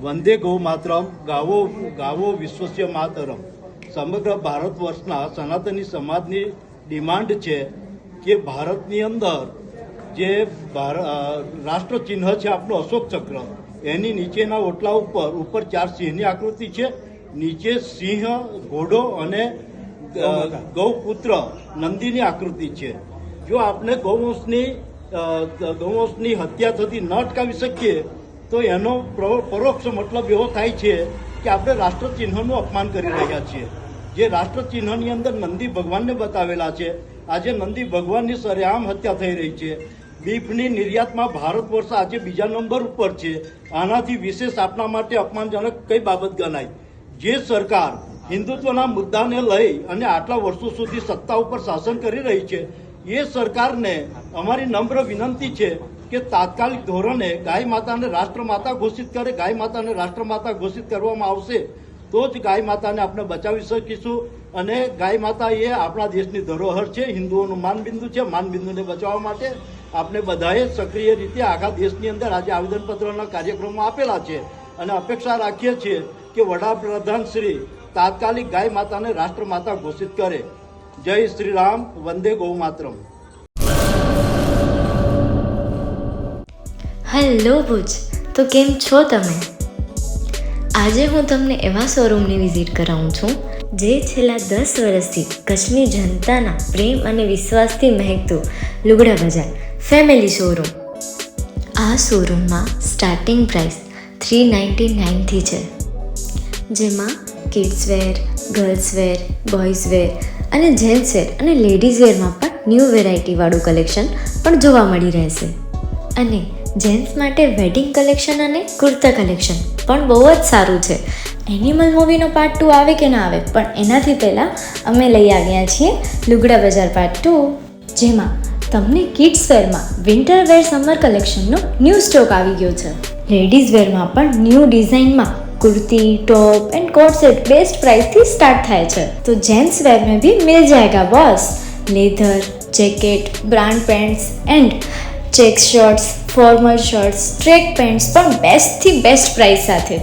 વંદે ગૌ માતરમ, ગાવો ગાવો વિશ્વસ્ય માતરમ. સમગ્ર ભારત વર્ષના સનાતની સમાજની ડિમાન્ડ છે કે ભારતની અંદર જે રાષ્ટ્ર ચિહ્ન છે આપણું અશોક ચક્ર, એની નીચેના ઓટલા ઉપર 4 સિંહની આકૃતિ છે. નીચે સિંહ, ઘોડો અને ગૌપુત્ર નંદીની આકૃતિ છે. જો આપણે ગૌવંશની હત્યા થતી ન અટકાવી શકીએ તો એનો પરોક્ષ મતલબ એવો થાય છે કે આપણે રાષ્ટ્ર ચિહ્નનું અપમાન કરી રહ્યા છીએ. જે રાષ્ટ્ર ચિહ્નની અંદર નંદી ભગવાનને બતાવેલા છે, આજે નંદી ભગવાનની સરેઆમ હત્યા થઈ રહી છે. બીફની નિર્યાતમાં ભારત વર્ષ આજે બીજા નંબર ઉપર છે. આનાથી વિશેષ આપણા માટે અપમાનજનક કઈ બાબત ગણાય? જે સરકાર હિન્દુત્વના મુદ્દાને લઈ અને આટલા વર્ષો સુધી સત્તા ઉપર શાસન કરી રહી છે, એ સરકારને અમારી નમ્ર વિનંતી છે કે તાત્કાલિક ધોરણે ગાય માતાને રાષ્ટ્રમાતા ઘોષિત કરે. ગાય માતાને રાષ્ટ્રમાતા ઘોષિત કરવામાં આવશે તો જ ગાય માતાને આપણે બચાવી શકીશું. અને ગાય માતા એ આપણા દેશની ધરોહર છે, હિન્દુઓનું માનબિંદુ છે. માનબિંદુને બચાવવા માટે આપણે બધાએ સક્રિય રીતે આખા દેશની અંદર આજે આવેદનપત્રના કાર્યક્રમો આપેલા છે અને અપેક્ષા રાખીએ છીએ કે વડાપ્રધાન શ્રી તાત્કાલિક ગાય માતાને રાષ્ટ્રમાતા ઘોષિત કરે. જય શ્રી રામ, વંદે ગૌ માતરમ. હેલો ભુજ, તો કેમ છો તમે? આજે હું તમને એવા શોરૂમની વિઝિટ કરાવું છું જે છેલ્લા 10 વર્ષથી કચ્છની જનતાના પ્રેમ અને વિશ્વાસથી મહેકતું લુગડા બજાર ફેમિલી શોરૂમ. આ શોરૂમમાં સ્ટાર્ટિંગ પ્રાઇસ 399થી છે, જેમાં kids wear, girls wear, boys wear અને જેન્ટ્સ વેર અને લેડીઝ વેરમાં પણ ન્યૂ વેરાયટીવાળું કલેક્શન પણ જોવા મળી રહેશે. અને જેન્ટ્સ માટે વેડિંગ કલેક્શન અને કુર્તા કલેક્શન પણ બહુ જ સારું છે. એનિમલ મૂવીનો પાર્ટ 2 આવે કે ના આવે, પણ એનાથી પહેલાં અમે લઈ આવ્યા છીએ લુગડા બજાર પાર્ટ 2, જેમાં તમને કિડ્સ વેરમાં વિન્ટર વેર સમર કલેક્શનનો ન્યૂ સ્ટોક આવી ગયો છે. લેડીઝ વેરમાં પણ ન્યૂ ડિઝાઇનમાં kurti, top and coat set best price थी स्टार्ट थाय छे. तो जेंट्स वेर में भी मिल जाएगा boss. Leather, jacket, brand pants and check shirts, formal shirts, track pants पर बेस्ट थी बेस्ट प्राइस साथे.